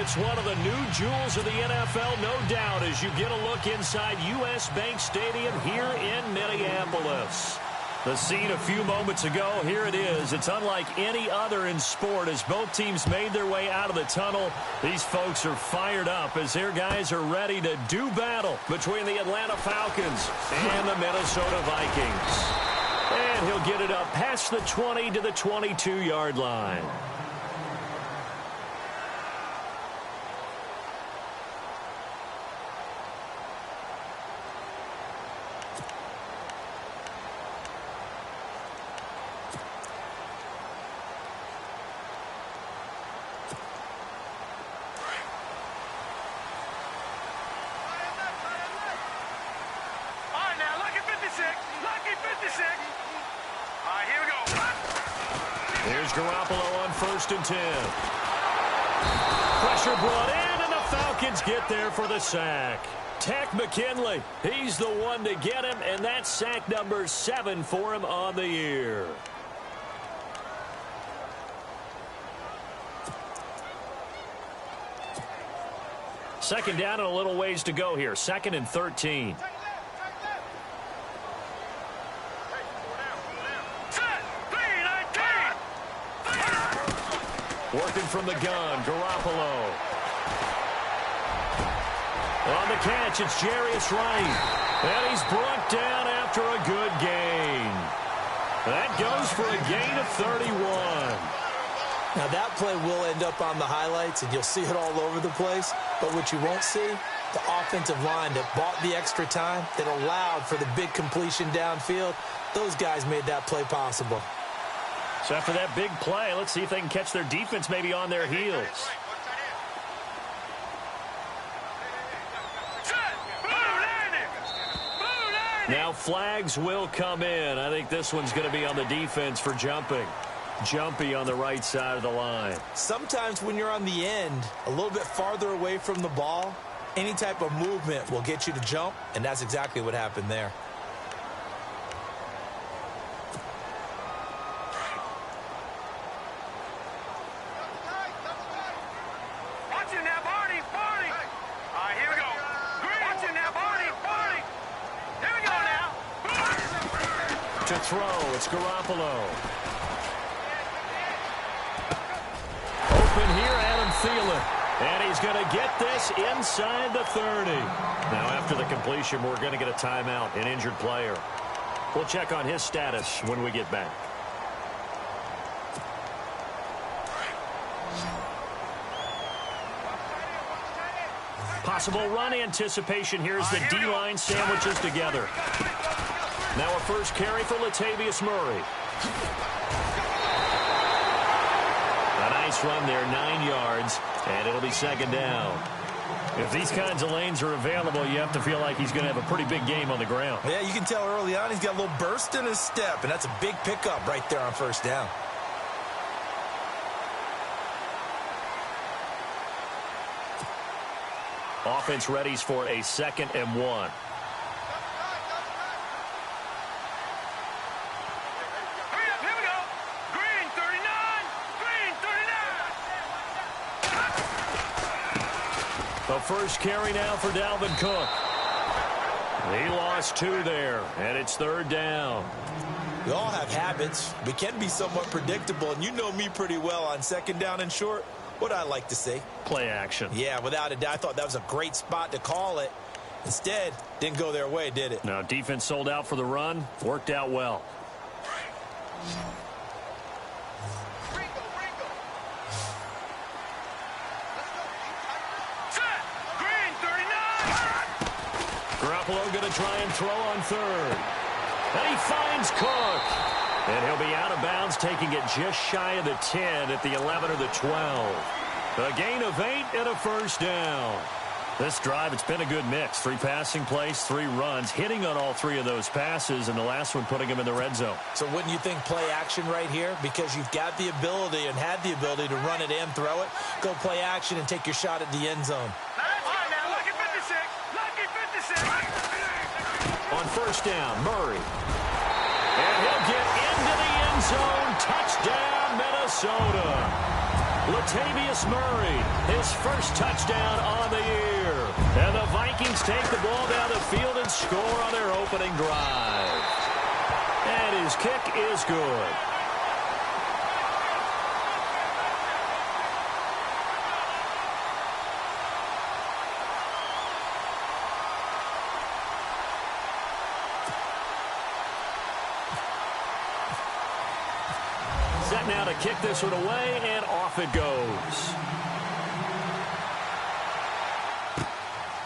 It's one of the new jewels of the NFL, no doubt, as you get a look inside U.S. Bank Stadium here in Minneapolis. The scene a few moments ago, here it is. It's unlike any other in sport as both teams made their way out of the tunnel. These folks are fired up as their guys are ready to do battle between the Atlanta Falcons and the Minnesota Vikings. And he'll get it up past the 20 to the 22-yard line. Here's Garoppolo on 1st and 10. Pressure brought in, and the Falcons get there for the sack. Tech McKinley, he's the one to get him, and that's sack number 7 for him on the year. Second down and a little ways to go here. 2nd and 13. Working from the gun, Garoppolo. On the catch, it's Jarius Wright. And he's brought down after a good gain. That goes for a gain of 31. Now, that play will end up on the highlights, and you'll see it all over the place. But what you won't see, the offensive line that bought the extra time, that allowed for the big completion downfield, those guys made that play possible. So after that big play, let's see if they can catch their defense maybe on their heels. Now flags will come in. I think this one's going to be on the defense for jumping. Jumpy on the right side of the line. Sometimes when you're on the end, a little bit farther away from the ball, any type of movement will get you to jump, and that's exactly what happened there. To throw, it's Garoppolo. Open here, Adam Thielen. And he's going to get this inside the 30. Now, after the completion, we're going to get a timeout, an injured player. We'll check on his status when we get back. Possible run anticipation here as the D-line sandwiches together. Now a first carry for Latavius Murray. A nice run there, 9 yards, and it'll be 2nd down. If these kinds of lanes are available, you have to feel like he's going to have a pretty big game on the ground. Yeah, you can tell early on he's got a little burst in his step, and that's a big pickup right there on 1st down. Offense readies for a 2nd and 1. The first carry now for Dalvin Cook. He lost 2 there, and it's 3rd down. We all have habits. We can be somewhat predictable, and you know me pretty well on 2nd down and short. What I like to say? Play action. Yeah, without a doubt. I thought that was a great spot to call it. Instead, didn't go their way, did it? No, defense sold out for the run. Worked out well. Garoppolo going to try and throw on 3rd. And he finds Cook. And he'll be out of bounds, taking it just shy of the 10 at the 11 or the 12. A gain of 8 and a 1st down. This drive, it's been a good mix. 3 passing plays, 3 runs, hitting on all 3 of those passes, and the last one putting him in the red zone. So wouldn't you think play action right here? Because you've got the ability and had the ability to run it and throw it. Go play action and take your shot at the end zone. On 1st down, Murray. And he'll get into the end zone. Touchdown, Minnesota. Latavius Murray, his first touchdown on the year. And the Vikings take the ball down the field and score on their opening drive. And his kick is good. Set now to kick this one away, and off it goes.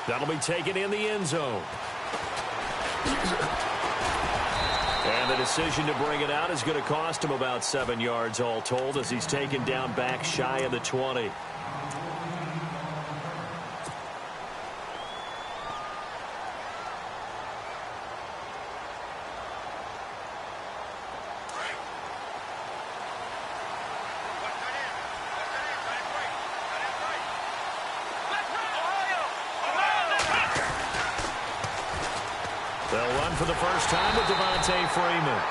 That'll be taken in the end zone. And the decision to bring it out is going to cost him about 7 yards all told as he's taken down back shy of the 20. They'll run for the first time with Devontae Freeman.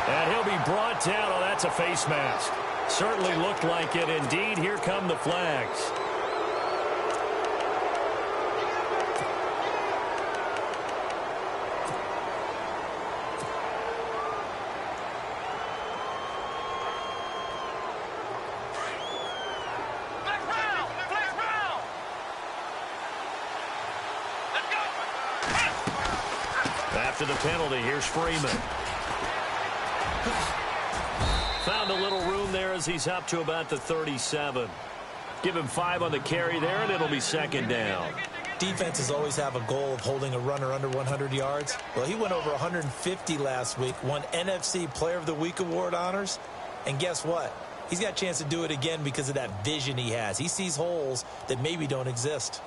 And he'll be brought down. Oh, that's a face mask. Certainly looked like it. Indeed, here come the flags. After the penalty, here's Freeman. Found a little room there as he's up to about the 37. Give him 5 on the carry there, and it'll be second down. Defenses always have a goal of holding a runner under 100 yards. Well, he went over 150 last week, won NFC Player of the Week award honors. And guess what? He's got a chance to do it again because of that vision he has. He sees holes that maybe don't exist.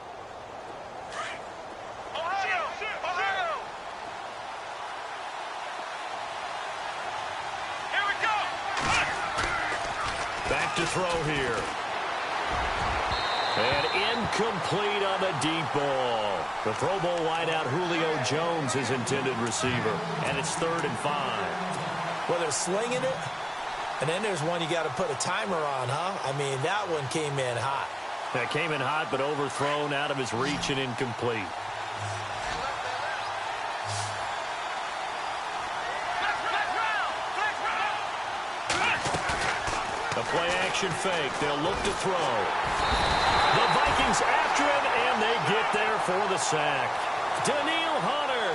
Back to throw here. And incomplete on the deep ball. The Pro Bowl wideout Julio Jones, his intended receiver. And it's 3rd and 5. Well, they're slinging it. And then there's one you got to put a timer on, huh? I mean, that one came in hot. That came in hot, but overthrown out of his reach and incomplete. A play-action fake. They'll look to throw. The Vikings after him, and they get there for the sack. Daniil Hunter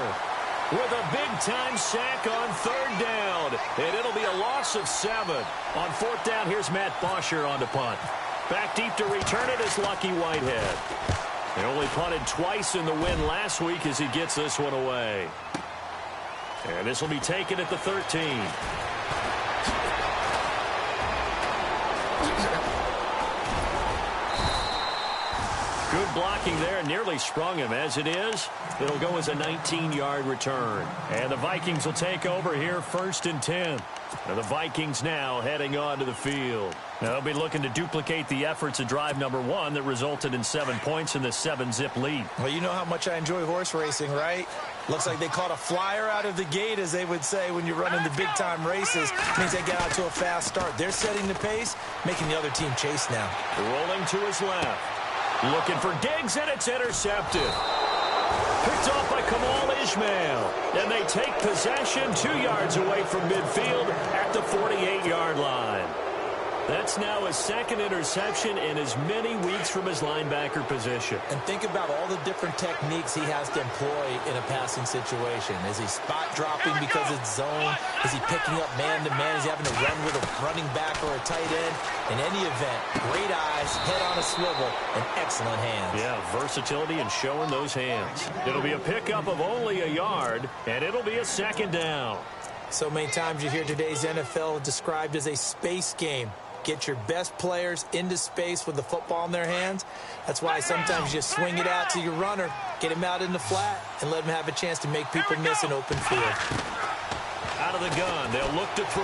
with a big-time sack on 3rd down. And it'll be a loss of 7. On 4th down, here's Matt Bosher on the punt. Back deep to return it is Lucky Whitehead. They only punted twice in the win last week as he gets this one away. And this will be taken at the 13. Good blocking there, nearly sprung him. As it is, it'll go as a 19-yard return. And the Vikings will take over here 1st and 10. And the Vikings now heading onto the field. Now they'll be looking to duplicate the efforts of drive number 1 that resulted in 7 points in the 7-zip lead. Well, you know how much I enjoy horse racing, right? Looks like they caught a flyer out of the gate, as they would say when you're running the big-time races. Means they get out to a fast start. They're setting the pace, making the other team chase now. Rolling to his left. Looking for Diggs, and it's intercepted. Picked off by Kamal Ishmael. And they take possession 2 yards away from midfield at the 48-yard line. That's now his 2nd interception in as many weeks from his linebacker position. And think about all the different techniques he has to employ in a passing situation. Is he spot dropping because it's zone? Is he picking up man-to-man? Is he having to run with a running back or a tight end? In any event, great eyes, head on a swivel, and excellent hands. Yeah, versatility and showing those hands. It'll be a pickup of only a yard, and it'll be a 2nd down. So many times you hear today's NFL described as a space game. Get your best players into space with the football in their hands. That's why sometimes you just swing it out to your runner, get him out in the flat, and let him have a chance to make people miss an open field. Out of the gun, they'll look to throw.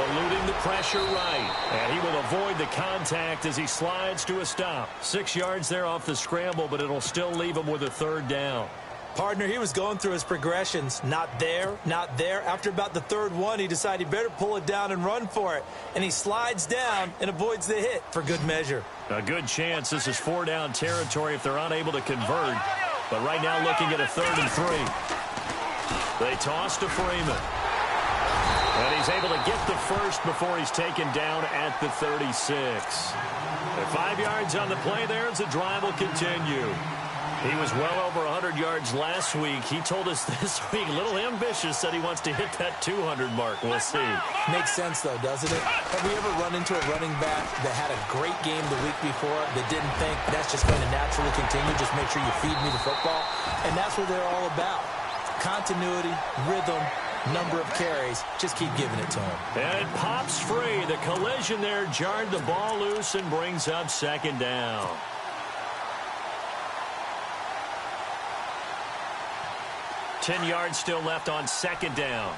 Eluding the pressure right. And he will avoid the contact as he slides to a stop. 6 yards there off the scramble, but it'll still leave him with a 3rd down. Partner, he was going through his progressions. Not there, not there. After about the third one, he decided he better pull it down and run for it. And he slides down and avoids the hit for good measure. A good chance this is 4-down territory if they're unable to convert. But right now looking at a 3rd and 3. They toss to Freeman. And he's able to get the first before he's taken down at the 36. And 5 yards on the play there as the drive will continue. He was well over 100 yards last week. He told us this week, a little ambitious, said he wants to hit that 200 mark. We'll see. Makes sense, though, doesn't it? Have we ever run into a running back that had a great game the week before that didn't think that's just going to naturally continue? Just make sure you feed me the football. And that's what they're all about. Continuity, rhythm, number of carries. Just keep giving it to him. And it pops free. The collision there jarred the ball loose and brings up 2nd down. Ten yards still left on 2nd down.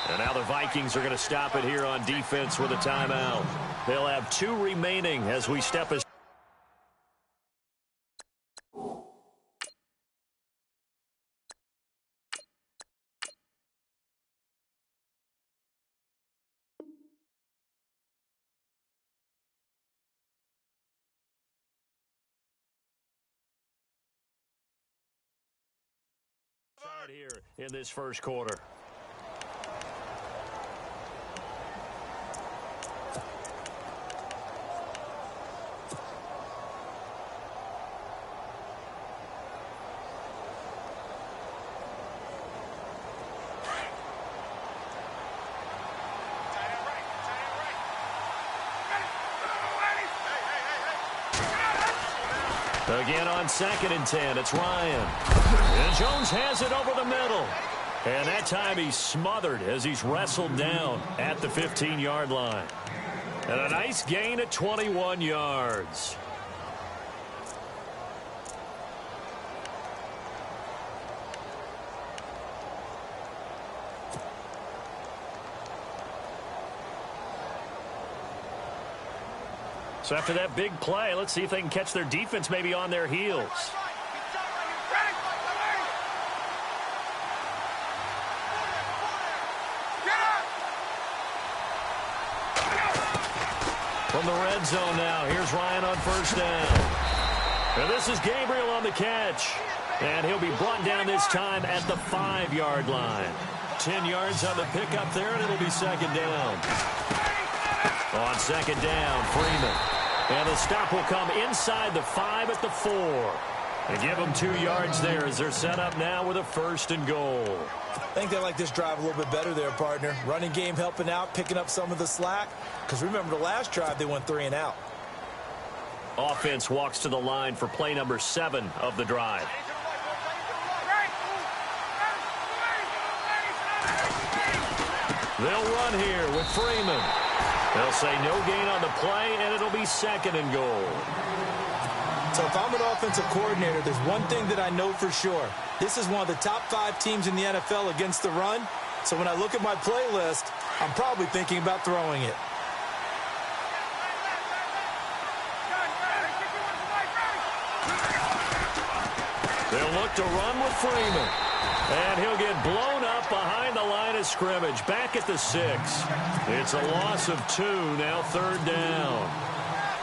And now the Vikings are going to stop it here on defense with a timeout. They'll have 2 remaining as we step aside. Here in this first quarter. Again on 2nd and 10, it's Ryan. And Jones has it over the middle. And that time he's smothered as he's wrestled down at the 15-yard line. And a nice gain at 21 yards. So after that big play, let's see if they can catch their defense maybe on their heels. From the red zone now, here's Ryan on 1st down. And this is Gabriel on the catch. And he'll be brought down this time at the 5-yard line. 10 yards on the pickup there, and it'll be 2nd down. On 2nd down, Freeman. And the stop will come inside the 5 at the 4. They give them 2 yards there as they're set up now with a 1st and goal. I think they like this drive a little bit better there, partner. Running game helping out, picking up some of the slack. Because remember the last drive, they went 3 and out. Offense walks to the line for play number 7 of the drive. They'll run here with Freeman. They'll say no gain on the play, and it'll be 2nd and goal. So if I'm an offensive coordinator, there's one thing that I know for sure. This is one of the top 5 teams in the NFL against the run. So when I look at my playlist, I'm probably thinking about throwing it. They'll look to run with Freeman. And he'll get blown up behind the line of scrimmage. Back at the 6. It's a loss of 2, now 3rd down.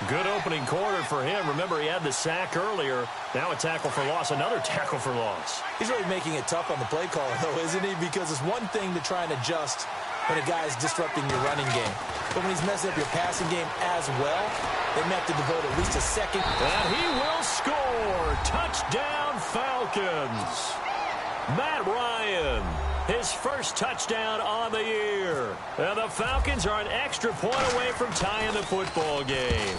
Good opening quarter for him. Remember, he had the sack earlier. Now a tackle for loss, another tackle for loss. He's really making it tough on the play caller, though, isn't he? Because it's one thing to try and adjust when a guy is disrupting your running game. But when he's messing up your passing game as well, they may have to devote at least a second. And he will score. Touchdown, Falcons. Matt Ryan, his first touchdown on the year. And the Falcons are an extra point away from tying the football game.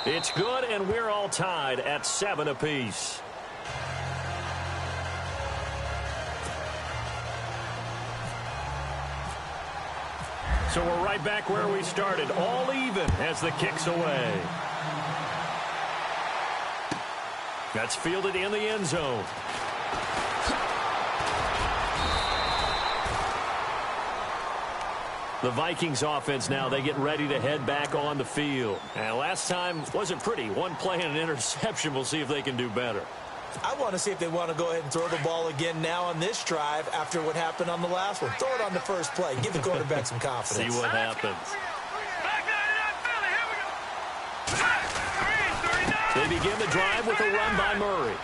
It's good, and we're all tied at 7 apiece. So we're right back where we started, all even as the kick's away. That's fielded in the end zone. The Vikings offense now, they get ready to head back on the field. And last time wasn't pretty. One play and an interception. We'll see if they can do better. I want to see if they want to go ahead and throw the ball again now on this drive after what happened on the last one. Throw it on the first play. Give the quarterback some confidence. See what happens. They begin the drive with a run by Murray.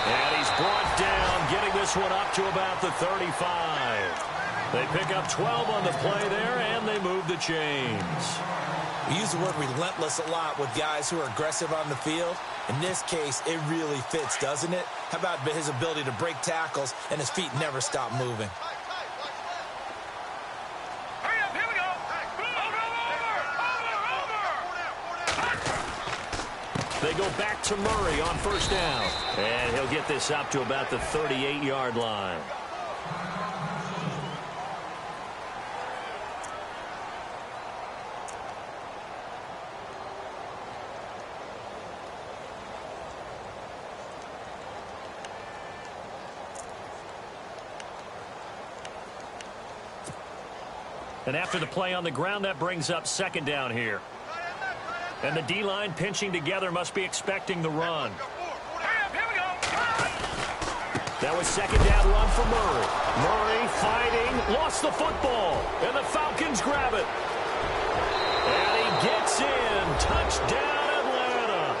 And he's brought down, getting this one up to about the 35. They pick up 12 on the play there, and they move the chains. We use the word relentless a lot with guys who are aggressive on the field. In this case, it really fits, doesn't it? How about his ability to break tackles and his feet never stop moving? Hurry up, here we go. Over. They go back to Murray on first down. And he'll get this up to about the 38-yard line. And after the play on the ground, that brings up second down here. And the D-line pinching together must be expecting the run. That was second down run for Murray. Murray fighting, lost the football, and the Falcons grab it. And he gets in. Touchdown, Atlanta.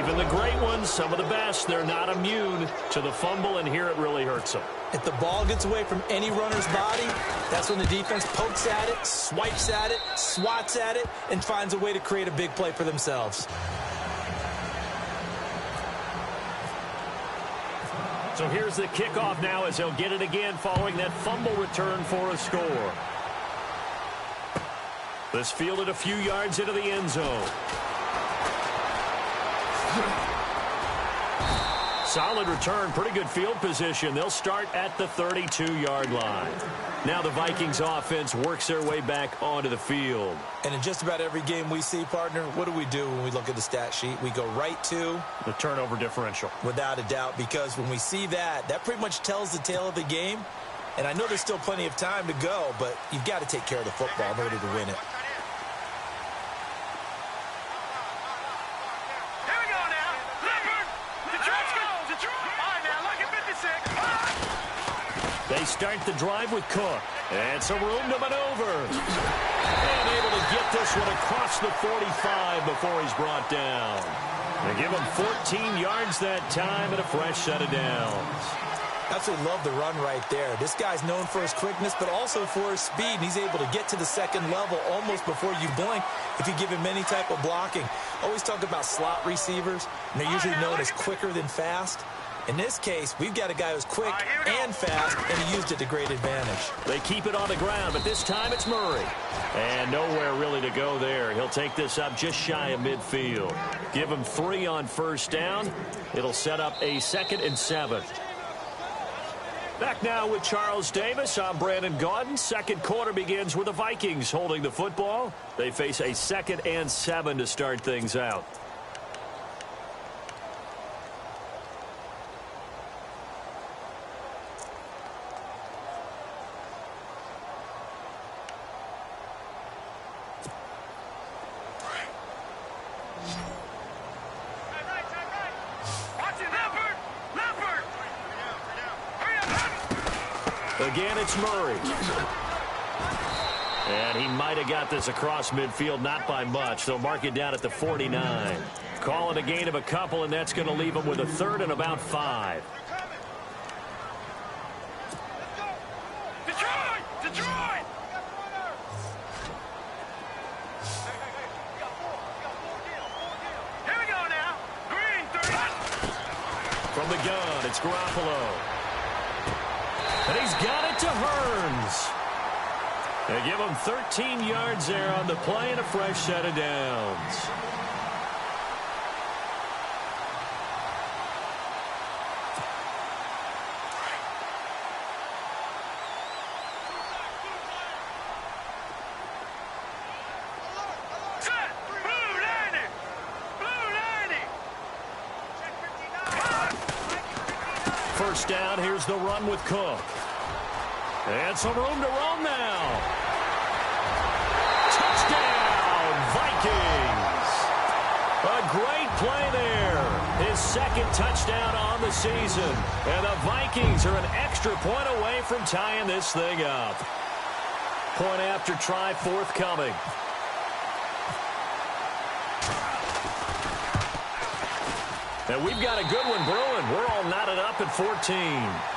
Even the great ones, some of the best, they're not immune to the fumble, and here it really hurts them. If the ball gets away from any runner's body, that's when the defense pokes at it, swipes at it, swats at it, and finds a way to create a big play for themselves. So here's the kickoff now as they'll get it again following that fumble return for a score. This fielded a few yards into the end zone. Solid return, pretty good field position. They'll start at the 32-yard line. Now the Vikings offense works their way back onto the field. And in just about every game we see, partner, what do we do when we look at the stat sheet? We go right to the turnover differential. Without a doubt, because when we see that, that pretty much tells the tale of the game. And I know there's still plenty of time to go, but you've got to take care of the football in order to win it. They start the drive with Cook. And some room to maneuver. And able to get this one across the 45 before he's brought down. They give him 14 yards that time and a fresh set of downs. Absolutely love the run right there. This guy's known for his quickness, but also for his speed. And he's able to get to the second level almost before you blink if you give him any type of blocking. Always talk about slot receivers, and they're usually known as quicker than fast. In this case, we've got a guy who's quick and fast, and he used it to great advantage. They keep it on the ground, but this time it's Murray. And nowhere really to go there. He'll take this up just shy of midfield. Give him 3 on first down. It'll set up a 2nd and 7. Back now with Charles Davis. I'm Brandon Gaudin. Second quarter begins with the Vikings holding the football. They face a 2nd and 7 to start things out. Again, it's Murray. And he might have got this across midfield, not by much. They'll mark it down at the 49. Call it a gain of a couple, and that's going to leave them with a 3rd and about 5. Detroit! Here we go now. Green, 30. From the gun, it's Garoppolo. And he's got it to Hearns. They give him 13 yards there on the play and a fresh set of downs. Set. Blue 90. Blue 90. First down, here's the run with Cook. And some room to roam now. Touchdown, Vikings. A great play there. His second touchdown on the season. And the Vikings are an extra point away from tying this thing up. Point after try forthcoming. And we've got a good one brewing. We're all knotted up at 14.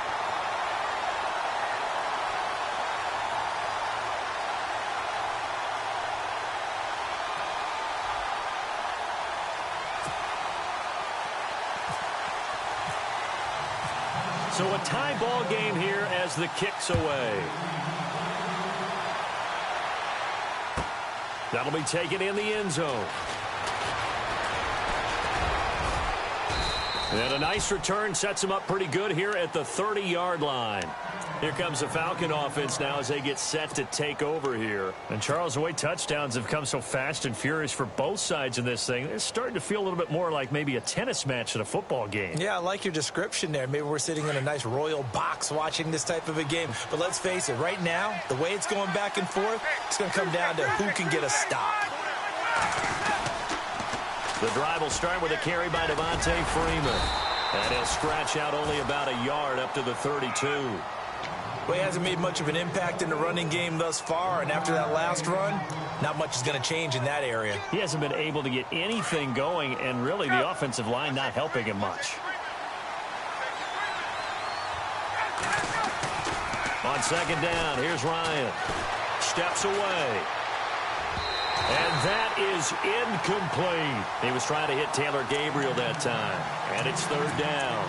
So a tie ball game here as the kick's away. That'll be taken in the end zone. And a nice return sets him up pretty good here at the 30-yard line. Here comes the Falcon offense now as they get set to take over here. And, Charles, the way touchdowns have come so fast and furious for both sides in this thing, it's starting to feel a little bit more like maybe a tennis match at a football game. Yeah, I like your description there. Maybe we're sitting in a nice royal box watching this type of a game. But let's face it, right now, the way it's going back and forth, it's going to come down to who can get a stop. The drive will start with a carry by Devontae Freeman. And he'll scratch out only about a yard up to the 32. Well, he hasn't made much of an impact in the running game thus far, and after that last run, not much is going to change in that area. He hasn't been able to get anything going, and really the offensive line not helping him much. On second down, here's Ryan. Steps away. And that is incomplete. He was trying to hit Taylor Gabriel that time. And it's third down.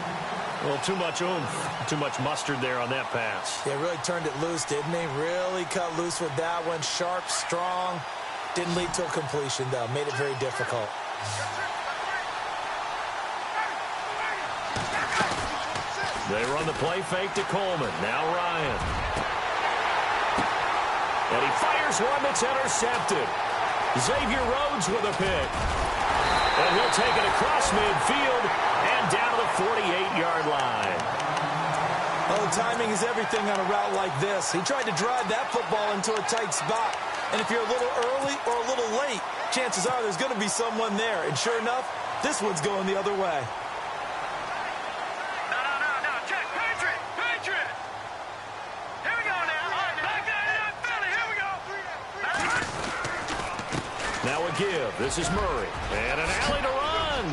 Well, too much oomph, too much mustard there on that pass. Yeah, really turned it loose, didn't he? Really cut loose with that one. Sharp, strong. Didn't lead to a completion, though. Made it very difficult. They run the play fake to Coleman. Now Ryan. And he fires one that's intercepted. Xavier Rhodes with a pick. And he'll take it across midfield and down to the 48-yard line. Oh, timing is everything on a route like this. He tried to drive that football into a tight spot. And if you're a little early or a little late, chances are there's going to be someone there. And sure enough, this one's going the other way. No. Check. Patriot. Here we go now. Back there, Philly. Here we go. Now a give. This is Murray. And an alley to run.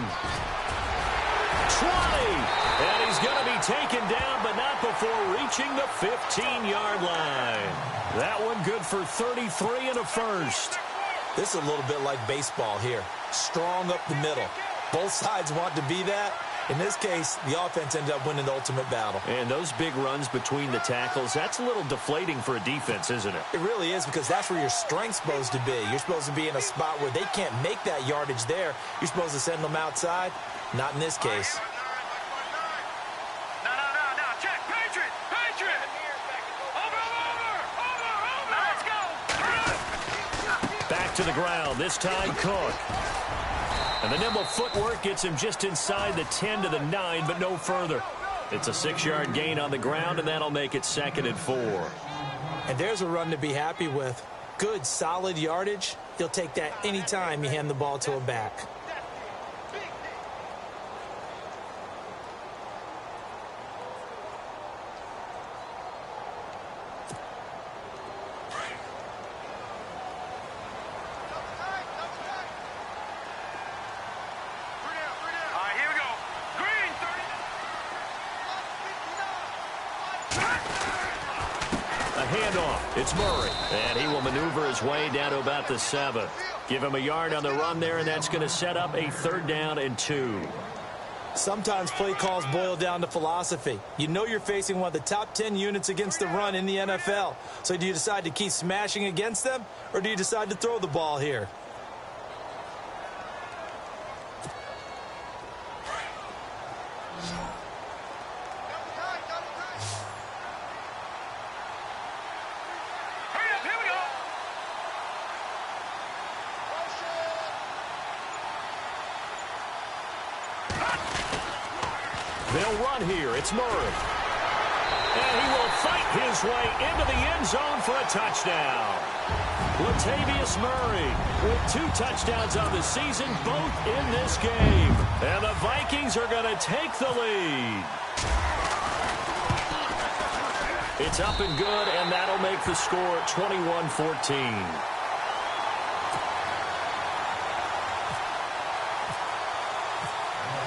20. And he's going to be taken down, but not before reaching the 15-yard line. That one good for 33 and a first. This is a little bit like baseball here. Strong up the middle. Both sides want to be that. In this case, the offense ended up winning the ultimate battle. And those big runs between the tackles, that's a little deflating for a defense, isn't it? It really is, because that's where your strength's supposed to be. You're supposed to be in a spot where they can't make that yardage there. You're supposed to send them outside. Not in this case. No. Check. Patriot. Over. Let's go. Back to the ground, this time Cook. And the nimble footwork gets him just inside the 10 to the 9, but no further. It's a 6-yard gain on the ground, and that'll make it 2nd and 4. And there's a run to be happy with. Good, solid yardage. You'll take that anytime you hand the ball to a back. It's Murray, and he will maneuver his way down to about the 7. Give him a yard on the run there, and that's going to set up a 3rd down and 2. Sometimes play calls boil down to philosophy. You know you're facing one of the top 10 units against the run in the NFL. So do you decide to keep smashing against them, or do you decide to throw the ball here? They'll run here. It's Murray. And he will fight his way into the end zone for a touchdown. Latavius Murray with 2 touchdowns on the season, both in this game. And the Vikings are going to take the lead. It's up and good, and that'll make the score 21-14.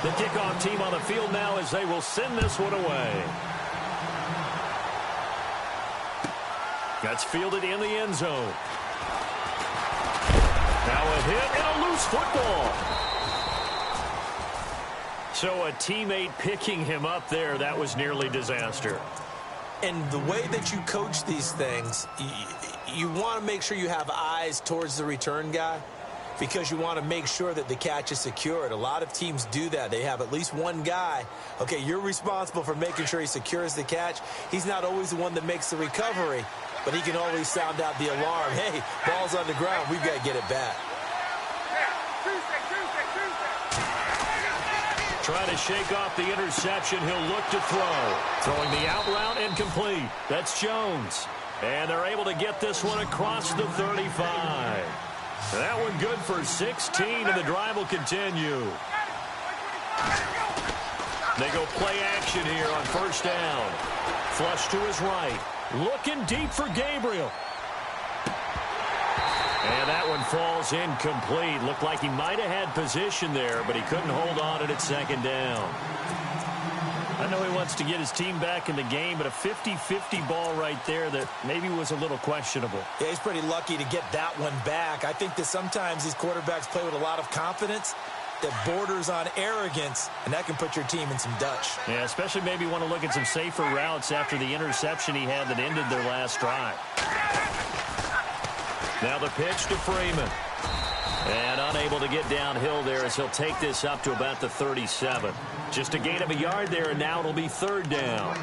The kickoff team on the field now as they will send this one away. That's fielded in the end zone. Now a hit and a loose football. So a teammate picking him up there, that was nearly disaster. And the way that you coach these things, you want to make sure you have eyes towards the return guy because you want to make sure that the catch is secured. A lot of teams do that. They have at least one guy. Okay, you're responsible for making sure he secures the catch. He's not always the one that makes the recovery, but he can always sound out the alarm. Hey, ball's on the ground. We've got to get it back. Try to shake off the interception. He'll look to throw. Throwing the out route incomplete. That's Jones. And they're able to get this one across the 35. That one good for 16, and the drive will continue. They go play action here on first down. Flush to his right. Looking deep for Gabriel. And that one falls incomplete. Looked like he might have had position there, but he couldn't hold on at second down. I know he wants to get his team back in the game, but a 50-50 ball right there that maybe was a little questionable. Yeah, he's pretty lucky to get that one back. I think that sometimes these quarterbacks play with a lot of confidence that borders on arrogance, and that can put your team in some Dutch. Yeah, especially maybe want to look at some safer routes after the interception he had that ended their last drive. Now the pitch to Freeman. And unable to get downhill there as he'll take this up to about the 37. Just a gain of a yard there, and now it'll be third down.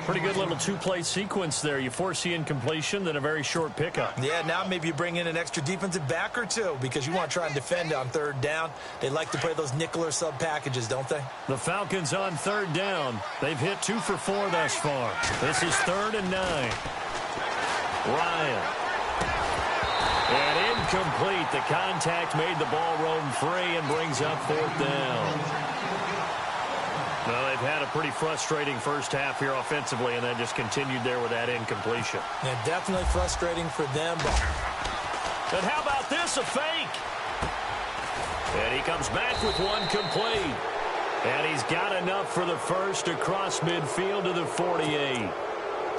Pretty good little two-play sequence there. You foresee incompletion, then a very short pickup. Yeah, now maybe you bring in an extra defensive back or two because you want to try and defend on third down. They like to play those nickel or sub packages, don't they? The Falcons on third down. They've hit 2 for 4 thus far. This is 3rd and 9. Ryan. And incomplete. The contact made the ball roam free and brings up 4th down. Well, they've had a pretty frustrating first half here offensively, and then just continued there with that incompletion. Yeah, definitely frustrating for them. But how about this, a fake? And he comes back with one complete. And he's got enough for the first across midfield to the 48.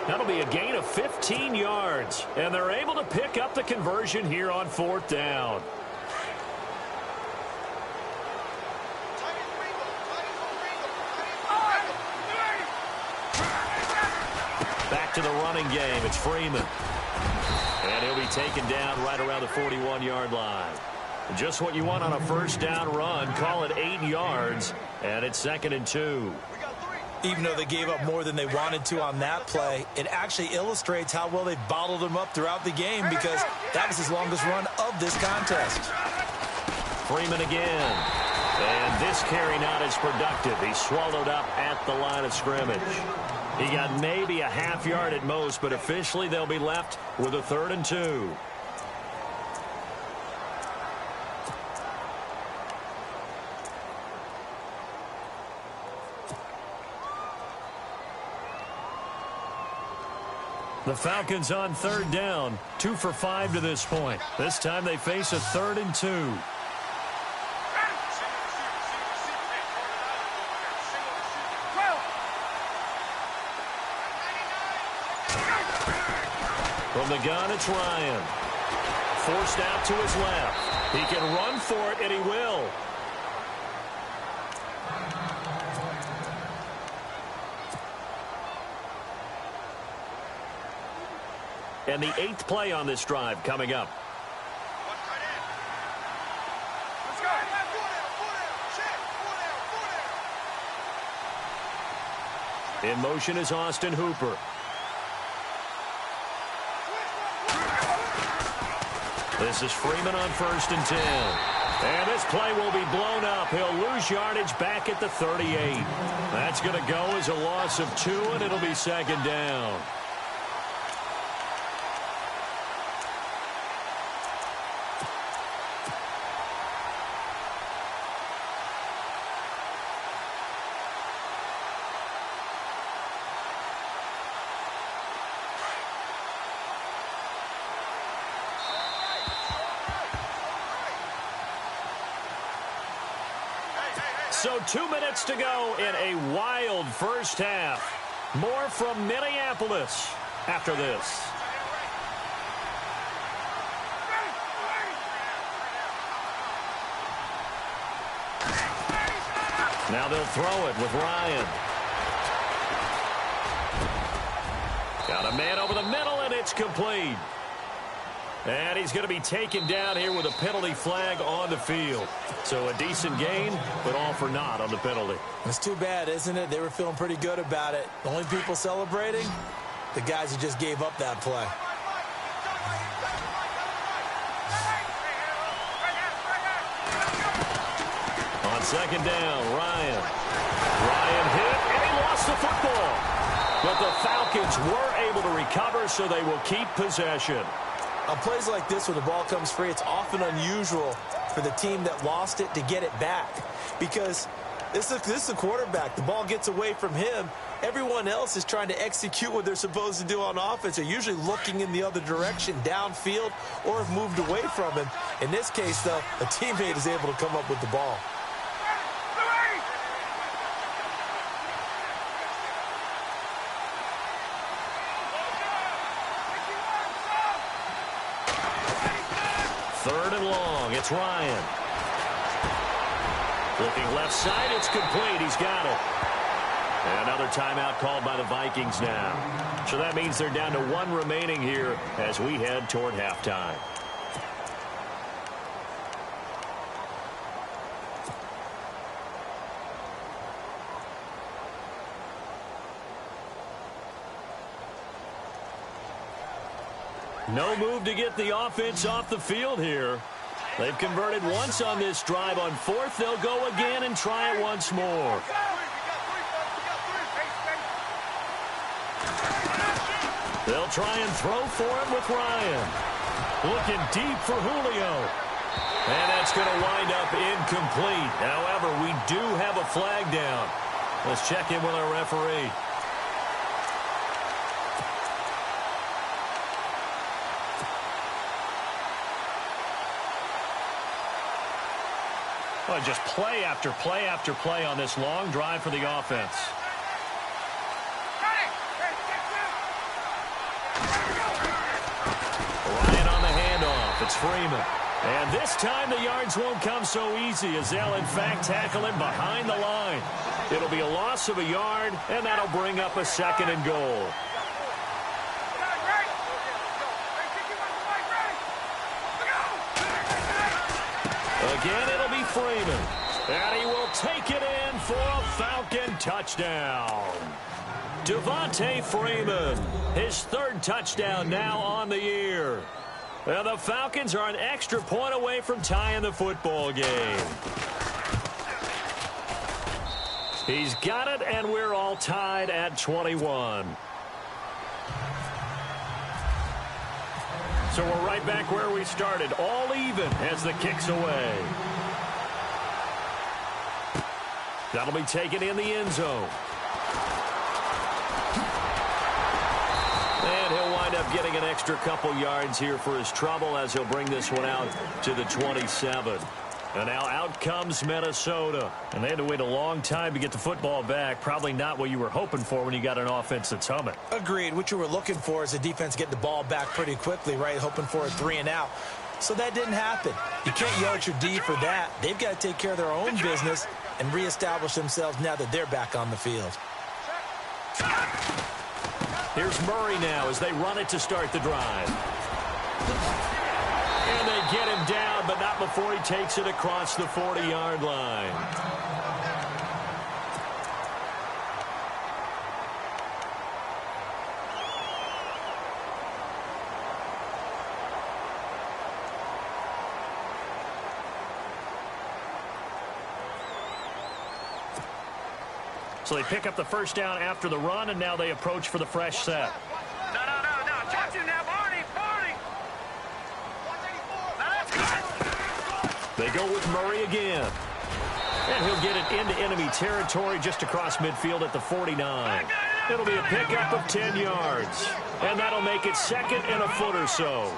That'll be a gain of 15 yards. And they're able to pick up the conversion here on 4th down. Back to the running game. It's Freeman. And he'll be taken down right around the 41-yard line. Just what you want on a first down run. Call it 8 yards. And it's 2nd and 2. Even though they gave up more than they wanted to on that play, it actually illustrates how well they've bottled them up throughout the game because that was his longest run of this contest. Freeman again. And this carry not as productive. He's swallowed up at the line of scrimmage. He got maybe a half yard at most, but officially they'll be left with a 3rd and 2. The Falcons on third down, 2 for 5 to this point. This time they face a 3rd and 2. From the gun, it's Ryan. Forced out to his left. He can run for it, and he will. And the 8th play on this drive coming up. In motion is Austin Hooper. This is Freeman on 1st and 10. And this play will be blown up. He'll lose yardage back at the 38. That's going to go as a loss of 2, and it'll be 2nd down. So 2 minutes to go in a wild first half. More from Minneapolis after this. Now they'll throw it with Ryan. Got a man over the middle, and it's complete. And he's going to be taken down here with a penalty flag on the field. So a decent gain, but all for naught on the penalty. It's too bad, isn't it? They were feeling pretty good about it. The only people celebrating, the guys who just gave up that play. On 2nd down, Ryan. Ryan hit, and he lost the football. But the Falcons were able to recover, so they will keep possession. On plays like this, when the ball comes free, it's often unusual for the team that lost it to get it back. Because this is the quarterback. The ball gets away from him. Everyone else is trying to execute what they're supposed to do on offense. They're usually looking in the other direction, downfield, or have moved away from him. In this case, though, a teammate is able to come up with the ball. Third and long. It's Ryan. Looking left side. It's complete. He's got it. And another timeout called by the Vikings now. So that means they're down to 1 remaining here as we head toward halftime. No move to get the offense off the field here. They've converted once on this drive. On 4th, they'll go again and try it once more. They'll try and throw for him with Ryan. Looking deep for Julio. And that's going to wind up incomplete. However, we do have a flag down. Let's check in with our referee. Well, just play after play after play on this long drive for the offense. Ryan on the handoff. It's Freeman. And this time the yards won't come so easy as they'll, in fact, tackle him behind the line. It'll be a loss of a yard, and that'll bring up a 2nd and goal. Again, it'll be Freeman. And he will take it in for a Falcon touchdown. Devontae Freeman, his 3rd touchdown now on the year. And the Falcons are an extra point away from tying the football game. He's got it, and we're all tied at 21. So we're right back where we started, all even as the kick's away. That'll be taken in the end zone. And he'll wind up getting an extra couple yards here for his trouble as he'll bring this one out to the 27. And now out comes Minnesota. And they had to wait a long time to get the football back. Probably not what you were hoping for when you got an offense that's humming. Agreed. What you were looking for is a defense getting the ball back pretty quickly, right? Hoping for a 3 and out. So that didn't happen. You can't yell at your D for that. They've got to take care of their own business and reestablish themselves now that they're back on the field. Here's Murray now as they run it to start the drive. And they get him down, but not before he takes it across the 40-yard line. So they pick up the first down after the run, and now they approach for the fresh set. No. Touch him now, Barney. Now that's good. They go with Murray again. And he'll get it into enemy territory just across midfield at the 49. It'll be a pickup of 10 yards. And that'll make it second and a foot or so.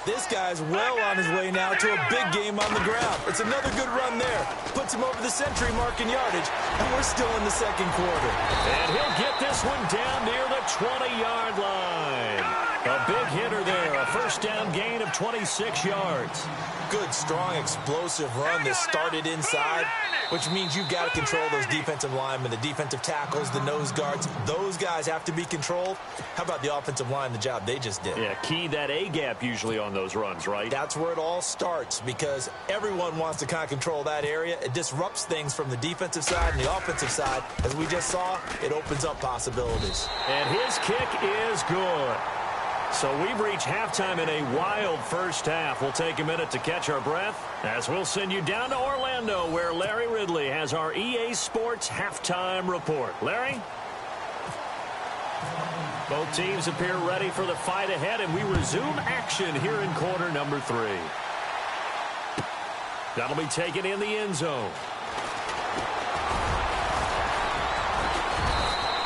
This guy's well on his way now to a big game on the ground. It's another good run there. Puts him over the century mark in yardage, and we're still in the second quarter. And he'll get this one down near the 20-yard line. A big hitter there, a first down gain of 26 yards. Good, strong, explosive run that started inside, which means you've got to control those defensive linemen, the defensive tackles, the nose guards. Those guys have to be controlled. How about the offensive line, the job they just did? Yeah, key that A-gap usually on those runs, right? That's where it all starts because everyone wants to kind of control that area. It disrupts things from the defensive side and the offensive side. As we just saw, it opens up possibilities. And his kick is good. So we've reached halftime in a wild first half. We'll take a minute to catch our breath as we'll send you down to Orlando where Larry Ridley has our EA Sports halftime report. Larry? Both teams appear ready for the fight ahead, and we resume action here in quarter number 3. That'll be taken in the end zone.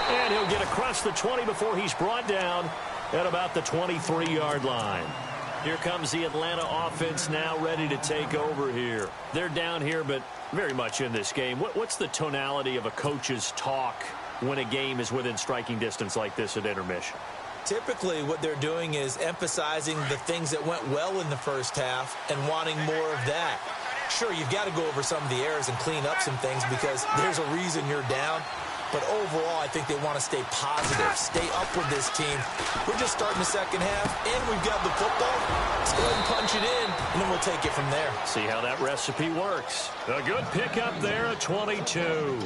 And he'll get across the 20 before he's brought down at about the 23-yard line. Here comes the Atlanta offense now ready to take over here. They're down here, but very much in this game. What's the tonality of a coach's talk when a game is within striking distance like this at intermission? Typically, what they're doing is emphasizing the things that went well in the first half and wanting more of that. Sure, you've got to go over some of the errors and clean up some things because there's a reason you're down. But overall, I think they want to stay positive, stay up with this team. We're just starting the second half, and we've got the football. Let's go ahead and punch it in, and then we'll take it from there. See how that recipe works. A good pickup there at 22.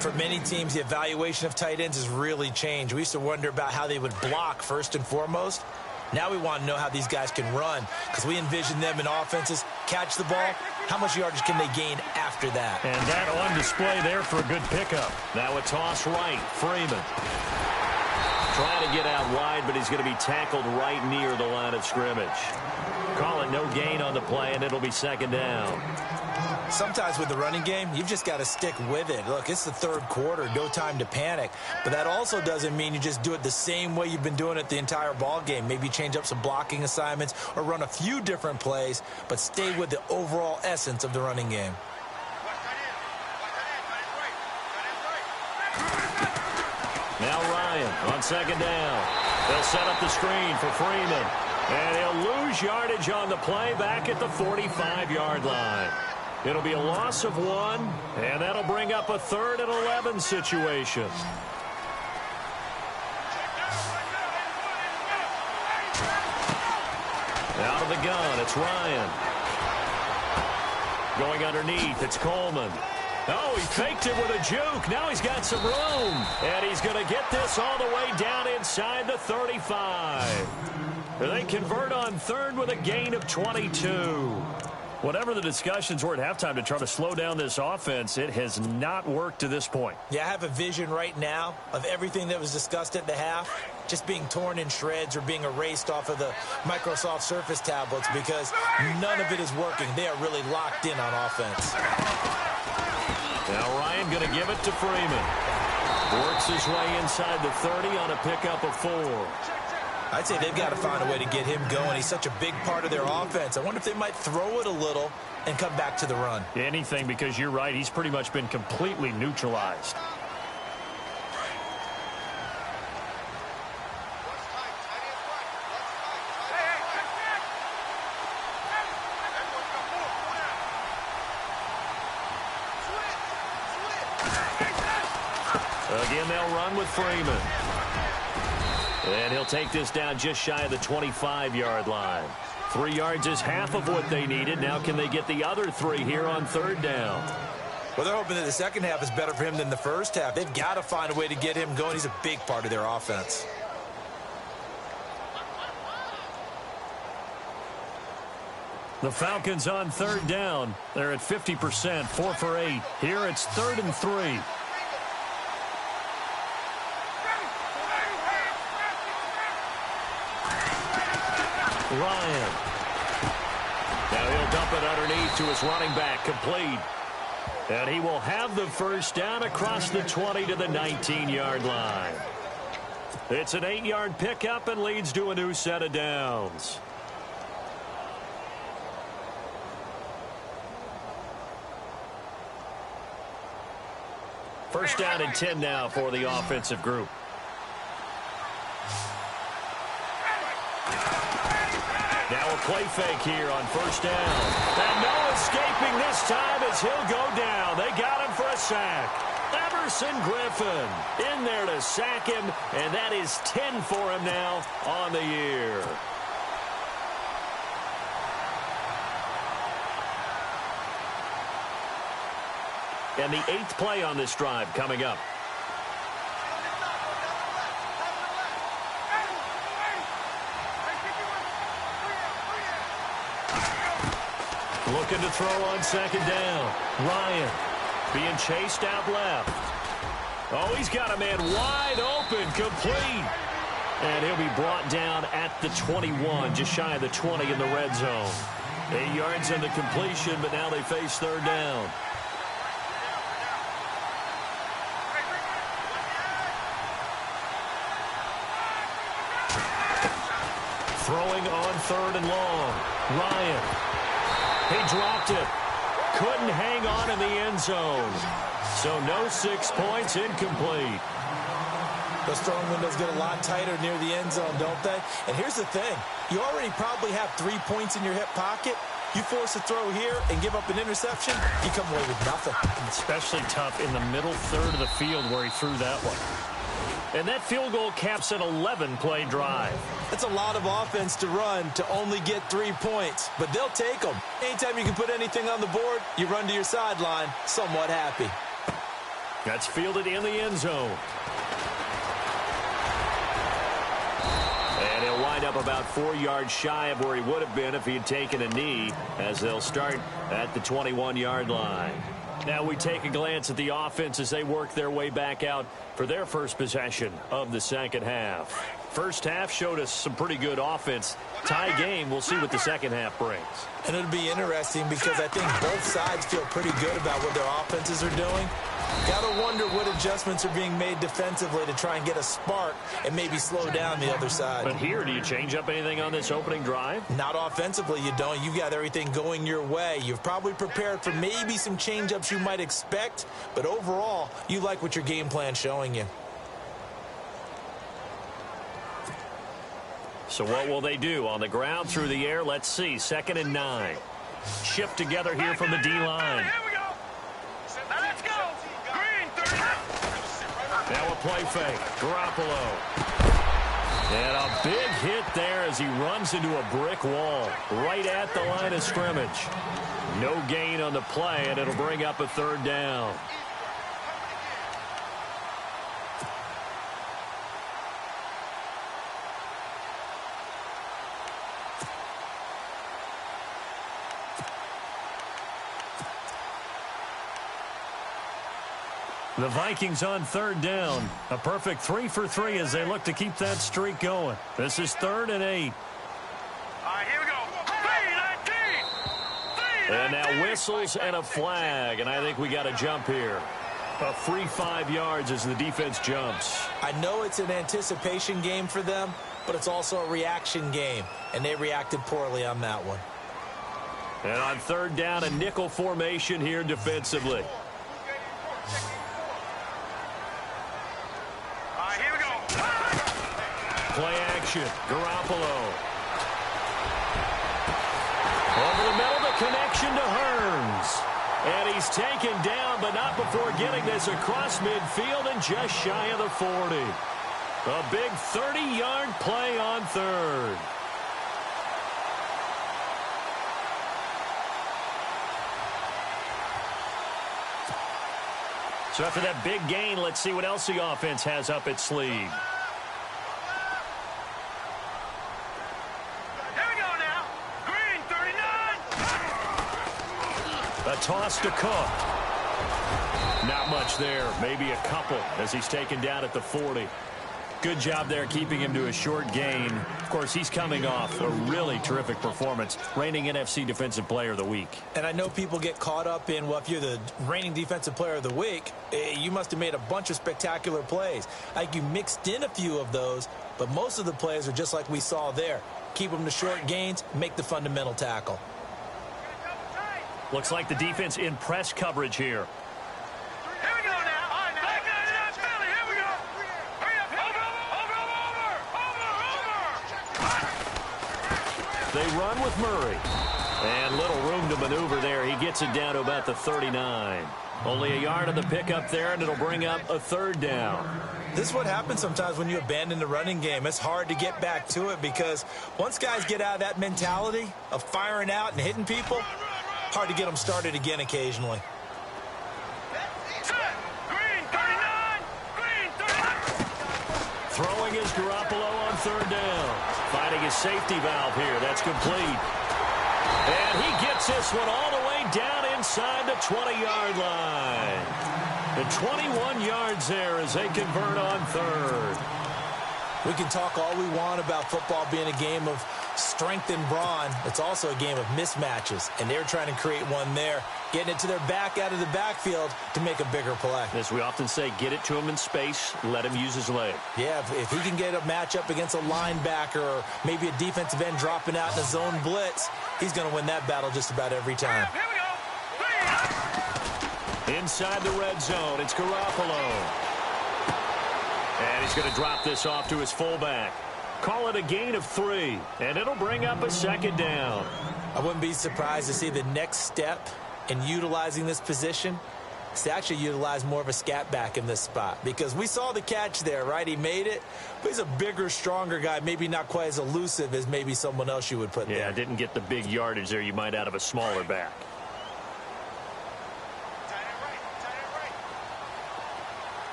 For many teams, the evaluation of tight ends has really changed. We used to wonder about how they would block first and foremost. Now we want to know how these guys can run because we envision them in offenses, catch the ball. How much yardage can they gain after that? And that on display there for a good pickup. Now a toss right. Freeman trying to get out wide, but he's going to be tackled right near the line of scrimmage. Call it no gain on the play, and it'll be second down. Sometimes with the running game, you've just got to stick with it. Look, it's the third quarter, no time to panic. But that also doesn't mean you just do it the same way you've been doing it the entire ball game. Maybe change up some blocking assignments or run a few different plays, but stay with the overall essence of the running game. Now Ryan on second down. They'll set up the screen for Freeman. And he'll lose yardage on the play back at the 45-yard line. It'll be a loss of 1, and that'll bring up a 3rd and 11 situation. Out of the gun, it's Ryan. Going underneath, it's Coleman. Oh, he faked it with a juke. Now he's got some room. And he's going to get this all the way down inside the 35. They convert on 3rd with a gain of 22. Whatever the discussions were at halftime to try to slow down this offense, it has not worked to this point. Yeah, I have a vision right now of everything that was discussed at the half just being torn in shreds or being erased off of the Microsoft Surface tablets because none of it is working. They are really locked in on offense. Now Ryan going to give it to Freeman. Works his way inside the 30 on a pickup of 4. I'd say they've got to find a way to get him going. He's such a big part of their offense. I wonder if they might throw it a little and come back to the run. Anything, because you're right. He's pretty much been completely neutralized. Again, they'll run with Freeman. And he'll take this down just shy of the 25-yard line. 3 yards is half of what they needed. Now can they get the other 3 here on 3rd down? Well, they're hoping that the second half is better for him than the first half. They've got to find a way to get him going. He's a big part of their offense. The Falcons on 3rd down. They're at 50%, 4 for 8. Here it's 3rd and 3. Ryan. Now he'll dump it underneath to his running back, complete. And he will have the first down across the 20 to the 19-yard line. It's an 8-yard pickup and leads to a new set of downs. First down and 10 now for the offensive group. Now a play fake here on first down. And no escaping this time as he'll go down. They got him for a sack. Everson Griffin in there to sack him, and that is 10 for him now on the year. And the 8th play on this drive coming up. Looking to throw on second down. Ryan being chased out left. Oh, he's got a man wide open, complete. And he'll be brought down at the 21, just shy of the 20 in the red zone. 8 yards on the completion, but now they face third down. Throwing on third and long. Ryan. He dropped it. Couldn't hang on in the end zone. So no 6 points, incomplete. Those throwing windows get a lot tighter near the end zone, don't they? And here's the thing. You already probably have 3 points in your hip pocket. You force a throw here and give up an interception, you come away with nothing. Especially tough in the middle third of the field where he threw that one. And that field goal caps an 11-play drive. That's a lot of offense to run to only get 3 points, but they'll take them. Anytime you can put anything on the board, you run to your sideline somewhat happy. That's fielded in the end zone. And he'll wind up about 4 yards shy of where he would have been if he had taken a knee, as they'll start at the 21-yard line. Now we take a glance at the offense as they work their way back out for their first possession of the second half. First half showed us some pretty good offense. Tie game, we'll see what the second half brings. And it'll be interesting because I think both sides feel pretty good about what their offenses are doing. Gotta wonder what adjustments are being made defensively to try and get a spark and maybe slow down the other side. But here, do you change up anything on this opening drive? Not offensively, you don't. You've got everything going your way. You've probably prepared for maybe some change-ups you might expect, but overall, you like what your game plan's showing you. So what will they do? On the ground, through the air, let's see. 2nd and 9. Shift together here from the D-line. Here we go. Now let's go. Green, 30. Now a play fake. Garoppolo. And a big hit there as he runs into a brick wall right at the line of scrimmage. No gain on the play, and it'll bring up a third down. The Vikings on third down. A perfect 3 for 3 as they look to keep that streak going. This is 3rd and 8. All right, here we go. 3-19. And now whistles and a flag, and I think we got a jump here. A free 5 yards as the defense jumps. I know it's an anticipation game for them, but it's also a reaction game, and they reacted poorly on that one. And on third down, a nickel formation here defensively. Play action. Garoppolo. Over the middle, the connection to Hearns. And he's taken down, but not before getting this across midfield and just shy of the 40. A big 30-yard play on third. So after that big gain, let's see what else the offense has up its sleeve. A toss to Cook. Not much there. Maybe a couple as he's taken down at the 40. good job there keeping him to a short gain. Of course, he's coming off a really terrific performance, reigning NFC Defensive Player of the Week. And I know people get caught up in, well, if you're the reigning Defensive Player of the Week, you must have made a bunch of spectacular plays. Like you mixed in a few of those, but most of the plays are just like we saw there. Keep them to short gains, make the fundamental tackle. Looks like the defense in press coverage here. Here we go now. All right, now. Back nine and Philly. Here we go. Hurry up. Over. They run with Murray. And little room to maneuver there. He gets it down to about the 39. Only a yard on the pickup there, and it'll bring up a third down. This is what happens sometimes when you abandon the running game. It's hard to get back to it because once guys get out of that mentality of firing out and hitting people, hard to get them started again occasionally. Green, 39. Green, 39. Throwing is Garoppolo on third down. Finding his safety valve here. That's complete. And he gets this one all the way down inside the 20-yard line. The 21 yards there as they convert on third. We can talk all we want about football being a game of strength and brawn. It's also a game of mismatches, and they're trying to create one there, getting it to their back out of the backfield to make a bigger play. As we often say, get it to him in space, let him use his leg. Yeah, if he can get a matchup against a linebacker or maybe a defensive end dropping out in a zone blitz, he's going to win that battle just about every time. Here we go. Inside the red zone, it's Garoppolo. And he's going to drop this off to his fullback. Call it a gain of 3, and it'll bring up a second down. I wouldn't be surprised to see the next step in utilizing this position is to actually utilize more of a scat back in this spot, because we saw the catch there, right? He made it, but he's a bigger, stronger guy, maybe not quite as elusive as maybe someone else you would put there. Yeah, didn't get the big yardage there you might out of a smaller back.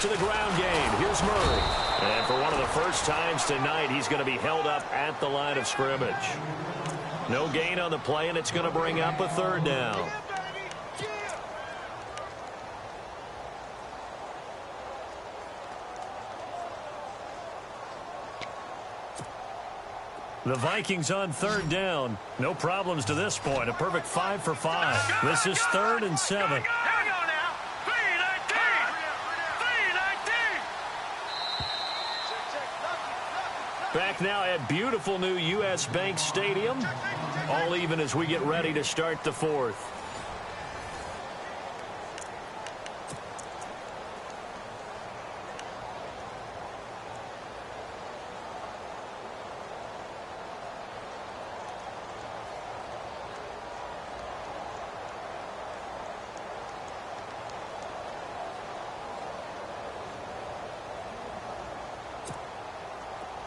To the ground game. Here's Murray. And for one of the first times tonight, he's going to be held up at the line of scrimmage. No gain on the play, and it's going to bring up a third down. The Vikings on third down. No problems to this point. A perfect 5 for 5. This is 3rd and 7. Back now at beautiful new U.S. Bank Stadium. All even as we get ready to start the 4th.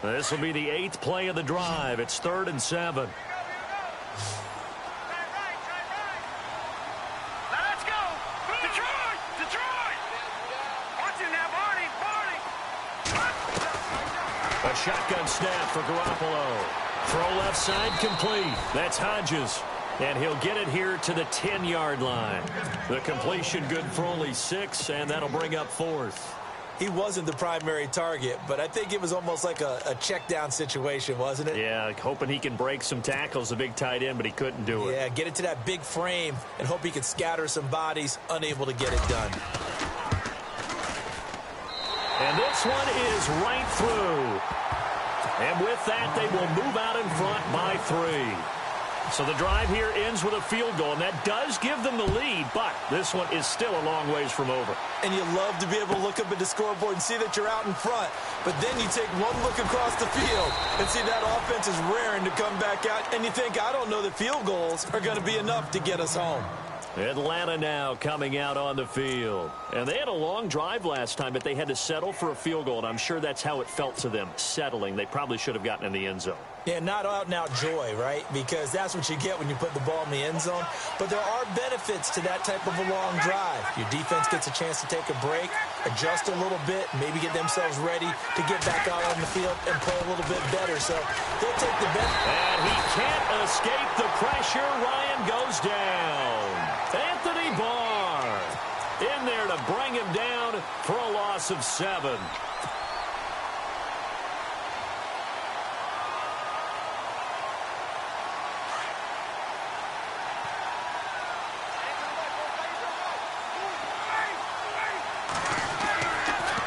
This will be the 8th play of the drive. It's 3rd and 7. Now let's go. Detroit! Detroit! Watch him now, Barney! A shotgun snap for Garoppolo. Throw left side complete. That's Hodges. And he'll get it here to the 10-yard line. The completion good for only 6, and that'll bring up 4th. He wasn't the primary target, but I think it was almost like a check down situation, wasn't it? Yeah, hoping he can break some tackles, the big tight end, but he couldn't do it. Yeah, get it to that big frame and hope he could scatter some bodies, unable to get it done. And this one is right through. And with that, they will move out in front by 3. So the drive here ends with a field goal, and that does give them the lead, but this one is still a long ways from over. And you love to be able to look up at the scoreboard and see that you're out in front, but then you take one look across the field and see that offense is raring to come back out, and you think, I don't know that field goals are going to be enough to get us home. Atlanta now coming out on the field. And they had a long drive last time, but they had to settle for a field goal, and I'm sure that's how it felt to them, settling. They probably should have gotten in the end zone. Yeah, not out-and-out joy, right? Because that's what you get when you put the ball in the end zone. But there are benefits to that type of a long drive. Your defense gets a chance to take a break, adjust a little bit, maybe get themselves ready to get back out on the field and play a little bit better. So they'll take the benefit. And he can't escape the pressure. Ryan goes down. Anthony Barr. to bring him down for a loss of 7.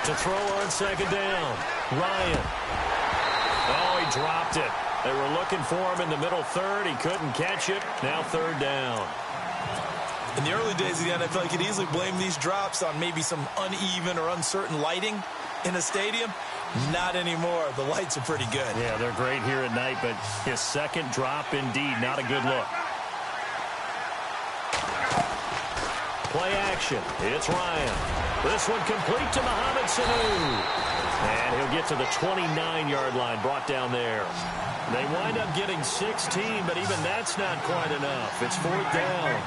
To throw on 2nd down. Ryan. Oh, he dropped it. They were looking for him in the middle 3rd. He couldn't catch it. Now 3rd down. In the early days of the NFL, you could easily blame these drops on maybe some uneven or uncertain lighting in a stadium. Not anymore. The lights are pretty good. Yeah, they're great here at night, but his 2nd drop, indeed, not a good look. Play action. It's Ryan. This one complete to Mohamed Sanu. And he'll get to the 29-yard line, brought down there. They wind up getting 16, but even that's not quite enough. It's 4th down.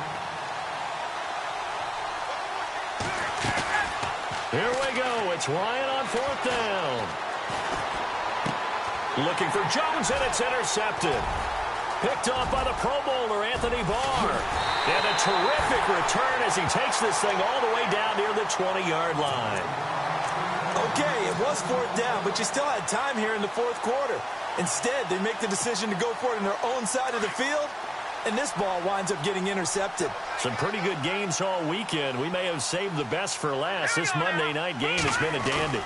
Here we go. It's Ryan on 4th down. Looking for Jones, and it's intercepted. Picked off by the Pro Bowler, Anthony Barr. And a terrific return as he takes this thing all the way down near the 20-yard line. Okay, it was 4th down, but you still had time here in the 4th quarter. Instead, they make the decision to go for it on their own side of the field, and this ball winds up getting intercepted. Some pretty good games all weekend. We may have saved the best for last. This Monday night game has been a dandy.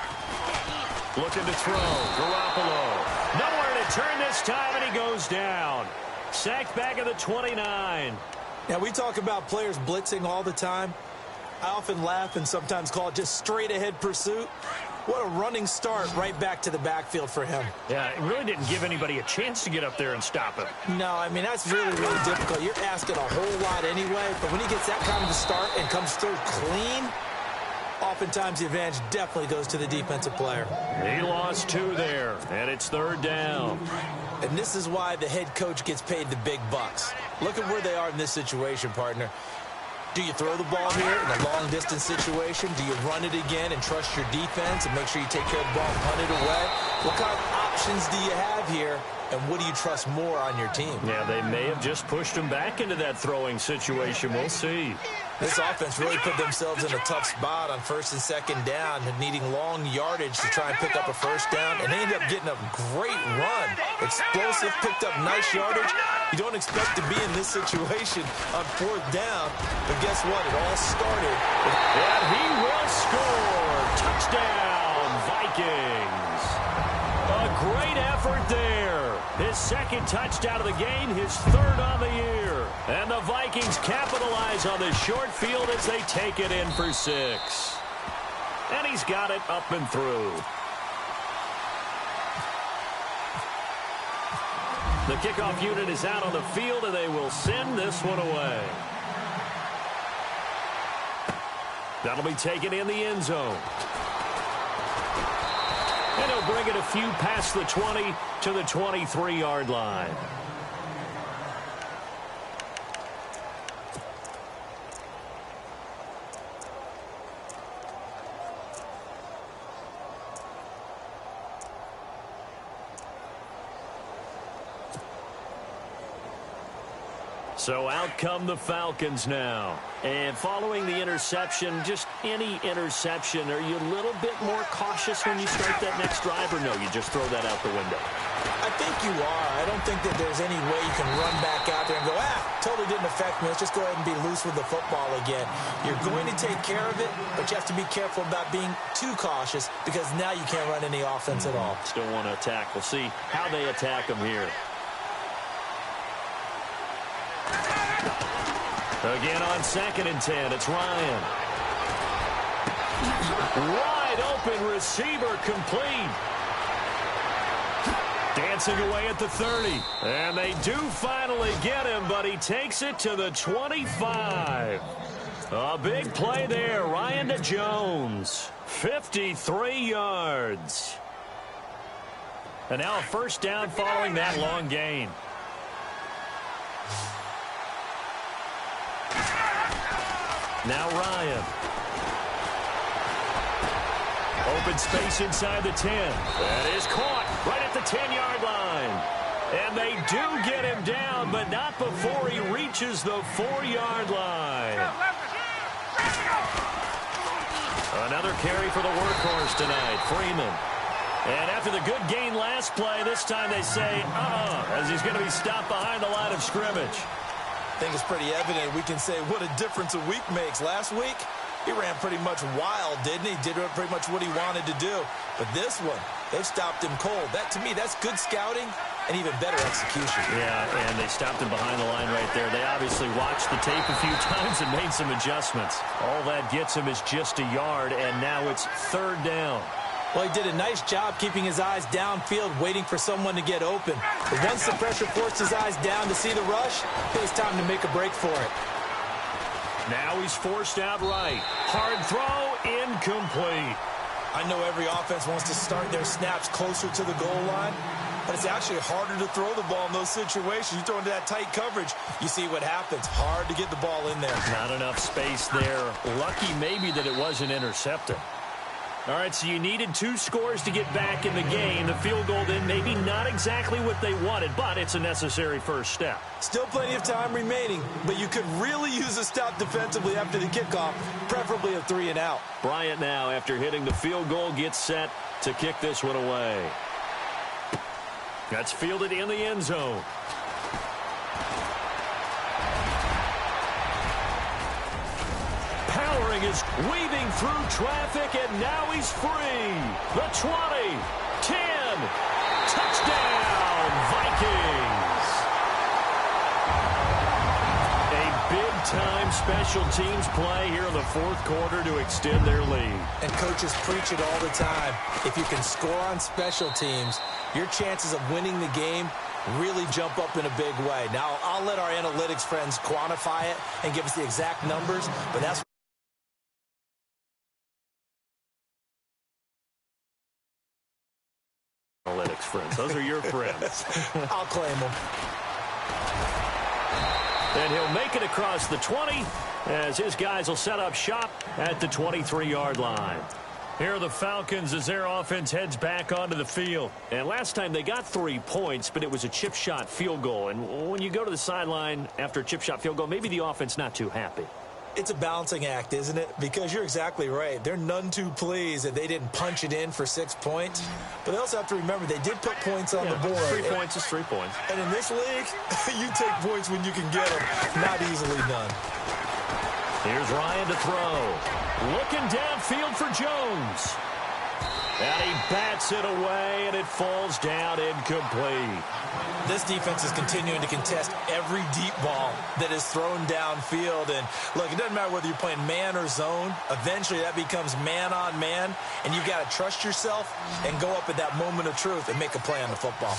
Looking to throw. Garoppolo. Nowhere to turn this time, and he goes down. Sacked back at the 29. Now, we talk about players blitzing all the time. I often laugh and sometimes call it just straight-ahead pursuit. What a running start right back to the backfield for him. Yeah, it really didn't give anybody a chance to get up there and stop him. No, I mean, that's really, really difficult. You're asking a whole lot anyway, but when he gets that kind of a start and comes through clean, oftentimes the advantage definitely goes to the defensive player. He lost 2 there, and it's 3rd down. And this is why the head coach gets paid the big bucks. Look at where they are in this situation, partner. Do you throw the ball here in a long-distance situation? Do you run it again and trust your defense and make sure you take care of the ball and punt it away? What kind of options do you have here, and what do you trust more on your team? Yeah, they may have just pushed him back into that throwing situation. We'll see. This offense really put themselves in a tough spot on 1st and 2nd down, needing long yardage to try and pick up a 1st down, and they ended up getting a great run. Explosive, picked up nice yardage. You don't expect to be in this situation on 4th down, but guess what? It all started. And he will score. Touchdown, Vikings. A great effort there. His 2nd touchdown of the game, his 3rd on the year. And the Vikings capitalize on the short field as they take it in for 6. And he's got it up and through. The kickoff unit is out on the field, and they will send this one away. That'll be taken in the end zone. And he'll bring it a few past the 20 to the 23-yard line. So out come the Falcons now. And following the interception, just any interception, are you a little bit more cautious when you start that next drive, or no, you just throw that out the window? I think you are. I don't think that there's any way you can run back out there and go, totally didn't affect me. Let's just go ahead and be loose with the football again. You're going to take care of it, but you have to be careful about being too cautious because now you can't run any offense at all. Still want to attack. We'll see how they attack them here. Again on 2nd and 10, it's Ryan. Wide open receiver complete. Dancing away at the 30. And they do finally get him, but he takes it to the 25. A big play there. Ryan to Jones. 53 yards. And now a 1st down following that long gain. Now Ryan. Open space inside the 10. That is caught right at the 10-yard line. And they do get him down, but not before he reaches the 4-yard line. Another carry for the workhorse tonight, Freeman. And after the good gain last play, this time they say, as he's going to be stopped behind the line of scrimmage. I think it's pretty evident. We can say what a difference a week makes. Last week, he ran pretty much wild, didn't he? Did pretty much what he wanted to do. But this one, they've stopped him cold. That, to me, that's good scouting and even better execution. Yeah, and they stopped him behind the line right there. They obviously watched the tape a few times and made some adjustments. All that gets him is just a yard, and now it's 3rd down. Well, he did a nice job keeping his eyes downfield, waiting for someone to get open. But once the pressure forced his eyes down to see the rush, it was time to make a break for it. Now he's forced out right. Hard throw, incomplete. I know every offense wants to start their snaps closer to the goal line, but it's actually harder to throw the ball in those situations. You throw into that tight coverage, you see what happens. Hard to get the ball in there. Not enough space there. Lucky maybe that it wasn't intercepted. All right, so you needed 2 scores to get back in the game. The field goal then maybe not exactly what they wanted, but it's a necessary first step. Still plenty of time remaining, but you could really use a stop defensively after the kickoff, preferably a 3-and-out. Bryant now, after hitting the field goal, gets set to kick this one away. That's fielded in the end zone. Powering is weaving through traffic, and now he's free. The 20, 10, touchdown, Vikings. A big-time special teams play here in the 4th quarter to extend their lead. And coaches preach it all the time. If you can score on special teams, your chances of winning the game really jump up in a big way. Now, I'll let our analytics friends quantify it and give us the exact numbers, but that's analytics friends. Those are your friends. I'll claim them. And he'll make it across the 20 as his guys will set up shop at the 23-yard line. Here are the Falcons as their offense heads back onto the field. And last time they got 3 points, but it was a chip shot field goal. And when you go to the sideline after a chip shot field goal, maybe the offense not too happy. It's a balancing act, isn't it? Because you're exactly right. They're none too pleased that they didn't punch it in for 6 points. But they also have to remember they did put points on the board. 3 points is 3 points. And in this league, you take points when you can get them. Not easily done. Here's Ryan to throw. Looking downfield for Jones. And he bats it away, and it falls down incomplete. This defense is continuing to contest every deep ball that is thrown downfield. And, look, it doesn't matter whether you're playing man or zone. Eventually, that becomes man-on-man, and you've got to trust yourself and go up at that moment of truth and make a play on the football.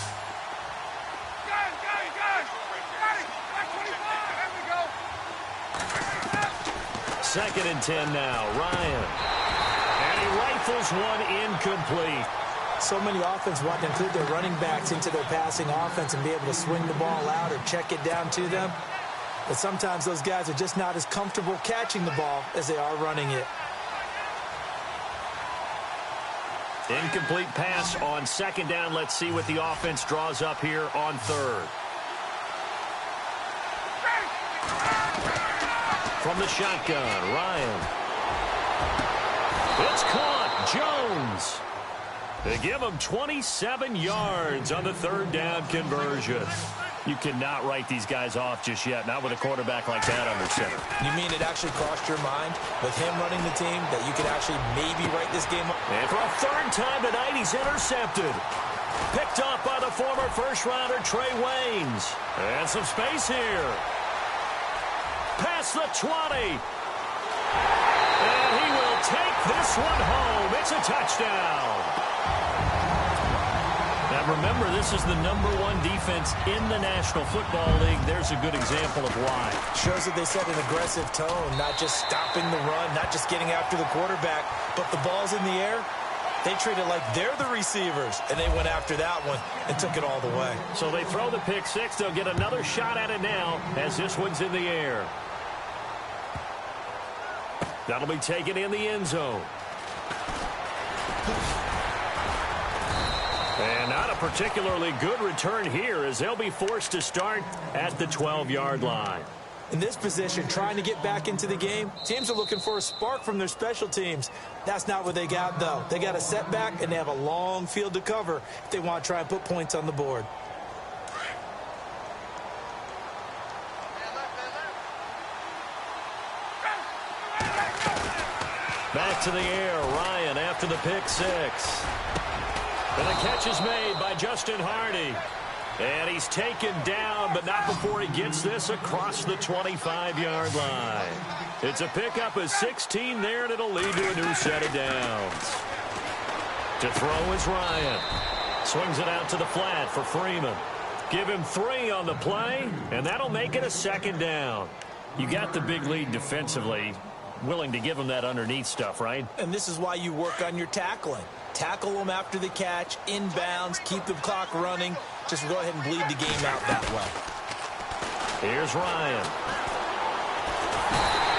Second and 10 now. Ryan. And he rifles one incomplete. So many offenses want to include their running backs into their passing offense and be able to swing the ball out or check it down to them. But sometimes those guys are just not as comfortable catching the ball as they are running it. Incomplete pass on 2nd down. Let's see what the offense draws up here on 3rd. From the shotgun, Ryan. It's caught. Jones. They give him 27 yards on the 3rd down conversion. You cannot write these guys off just yet, not with a quarterback like that under center. You mean it actually crossed your mind with him running the team that you could actually maybe write this game up? And for a 3rd time tonight, he's intercepted. Picked up by the former first-rounder Trey Waynes. And some space here. Past the 20. And he will take this one home. It's a touchdown. Now, remember, this is the #1 defense in the National Football League. There's a good example of why. Shows that they set an aggressive tone, not just stopping the run, not just getting after the quarterback, but the ball's in the air. They treat it like they're the receivers, and they went after that one and took it all the way. So they throw the pick six. They'll get another shot at it now as this one's in the air. That'll be taken in the end zone. And not a particularly good return here as they'll be forced to start at the 12-yard line. In this position, trying to get back into the game, teams are looking for a spark from their special teams. That's not what they got, though. They got a setback, and they have a long field to cover if they want to try and put points on the board. Back to the air, Ryan after the pick six. And the catch is made by Justin Hardy. And he's taken down, but not before he gets this across the 25-yard line. It's a pickup of 16 there, and it'll lead to a new set of downs. To throw is Ryan. Swings it out to the flat for Freeman. Give him 3 on the play, and that'll make it a second down. You got the big lead defensively. Willing to give him that underneath stuff, right? And this is why you work on your tackling. Tackle them after the catch, inbounds, keep the clock running. Just go ahead and bleed the game out that way. Here's Ryan.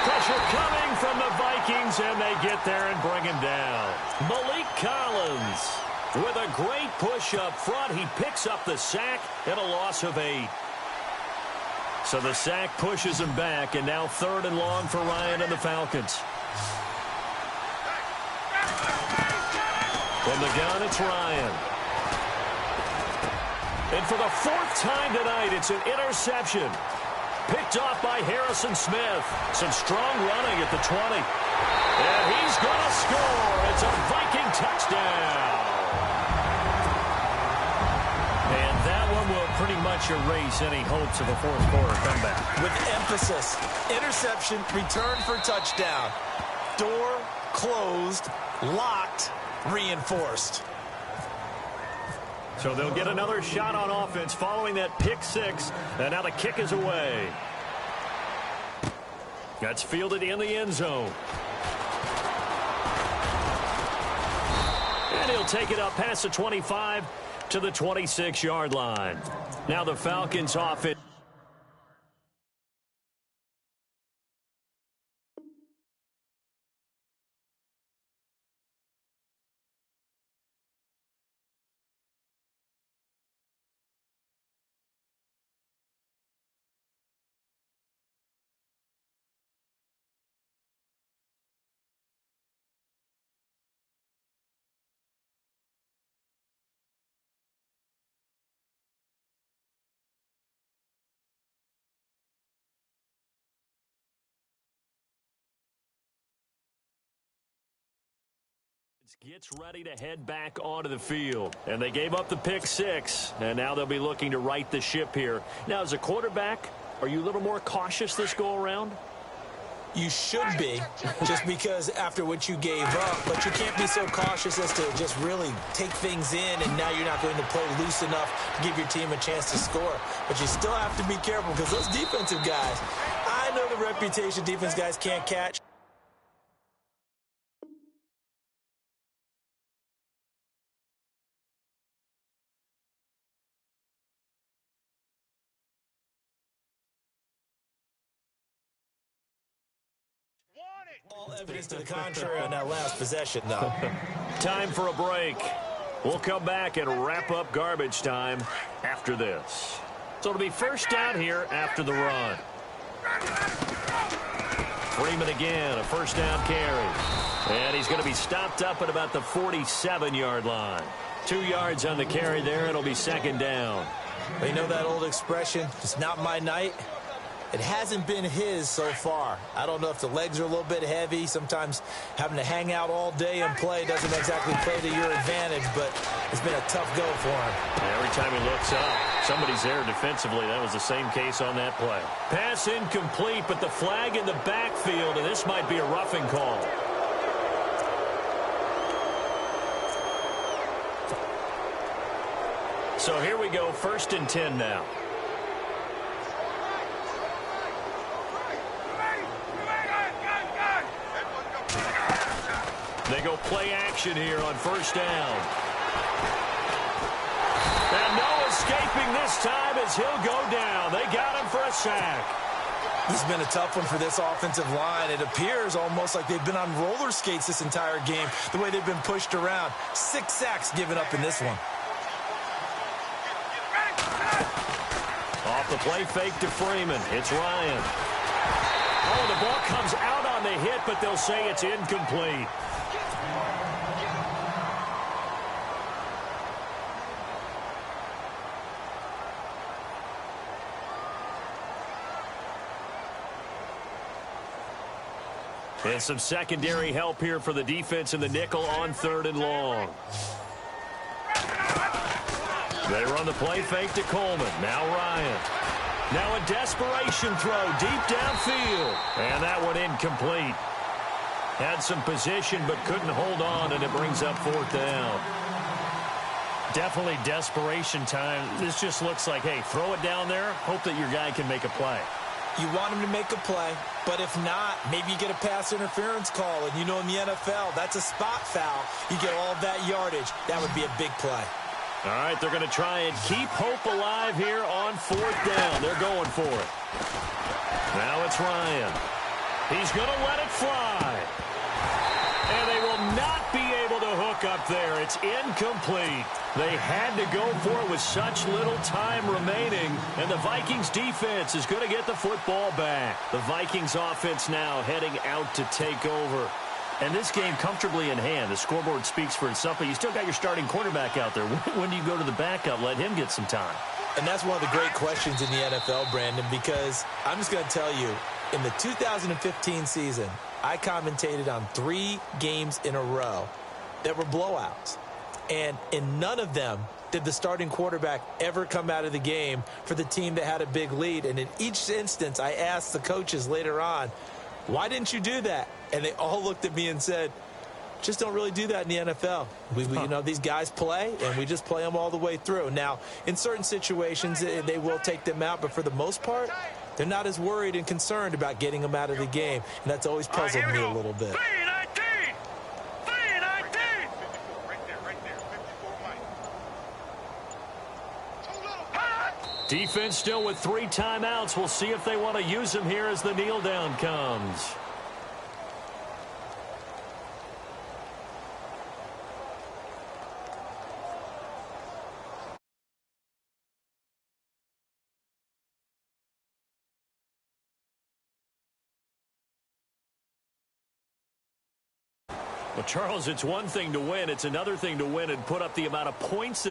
Pressure coming from the Vikings, and they get there and bring him down. Malik Collins with a great push up front. He picks up the sack and a loss of 8. So the sack pushes him back, and now 3rd and long for Ryan and the Falcons. From the gun, it's Ryan. And for the 4th time tonight, it's an interception. Picked off by Harrison Smith. Some strong running at the 20. And he's going to score. It's a Viking touchdown. And that one will pretty much erase any hopes of a 4th quarter comeback. With emphasis, interception, return for touchdown. Door closed, locked, reinforced. So they'll get another shot on offense following that pick 6. And now the kick is away. That's fielded in the end zone. And he'll take it up past the 25 to the 26-yard line. Now the Falcons offense. Gets ready to head back onto the field. And they gave up the pick 6, and now they'll be looking to right the ship here. Now, as a quarterback, are you a little more cautious this go-around? You should be, just because after what you gave up, but you can't be so cautious as to just really take things in, and now you're not going to play loose enough to give your team a chance to score. But you still have to be careful because those defensive guys, I know the reputation defense guys can't catch. All evidence to the contrary on that last possession, though. Time for a break. We'll come back and wrap up garbage time after this. So it'll be first down here after the run. Freeman again, a first down carry. And he's going to be stopped up at about the 47-yard line. 2 yards on the carry there. It'll be second down. Well, you know that old expression, it's not my night. It hasn't been his so far. I don't know if the legs are a little bit heavy. Sometimes having to hang out all day and play doesn't exactly play to your advantage, but it's been a tough go for him. Every time he looks up, somebody's there defensively. That was the same case on that play. Pass incomplete, but the flag in the backfield, and this might be a roughing call. So here we go, 1st and 10 now. They go play action here on first down. And no escaping this time as he'll go down. They got him for a sack. This has been a tough one for this offensive line. It appears almost like they've been on roller skates this entire game, the way they've been pushed around. 6 sacks given up in this one. Off the play fake to Freeman. It's Ryan. Oh, the ball comes out on the hit, but they'll say it's incomplete. And some secondary help here for the defense in the nickel on 3rd and long. They run the play fake to Coleman. Now Ryan. Now a desperation throw deep downfield. And that one incomplete. Had some position but couldn't hold on, and it brings up 4th down. Definitely desperation time. This just looks like, hey, throw it down there. Hope that your guy can make a play. You want him to make a play, but if not, maybe you get a pass interference call. And you know in the NFL, that's a spot foul. You get all of that yardage. That would be a big play. All right, they're going to try and keep hope alive here on 4th down. They're going for it. Now it's Ryan. He's going to let it fly. And they will not be able to hook up there. It's incomplete. They had to go for it with such little time remaining, and the Vikings defense is going to get the football back. The Vikings offense now heading out to take over. And this game comfortably in hand. The scoreboard speaks for itself, but you still got your starting quarterback out there. When do you go to the backup? Let him get some time. And that's one of the great questions in the NFL, Brandon, because I'm just going to tell you, in the 2015 season, I commentated on 3 games in a row that were blowouts. And in none of them did the starting quarterback ever come out of the game for the team that had a big lead. And in each instance, I asked the coaches later on, why didn't you do that? And they all looked at me and said, just don't really do that in the NFL. You know, these guys play, and we just play them all the way through. Now, in certain situations, they will take them out, but for the most part, they're not as worried and concerned about getting them out of the game. And that's always puzzled me a little bit. Defense still with 3 timeouts. We'll see if they want to use them here as the kneel down comes. Well, Charles, it's one thing to win. It's another thing to win and put up the amount of points that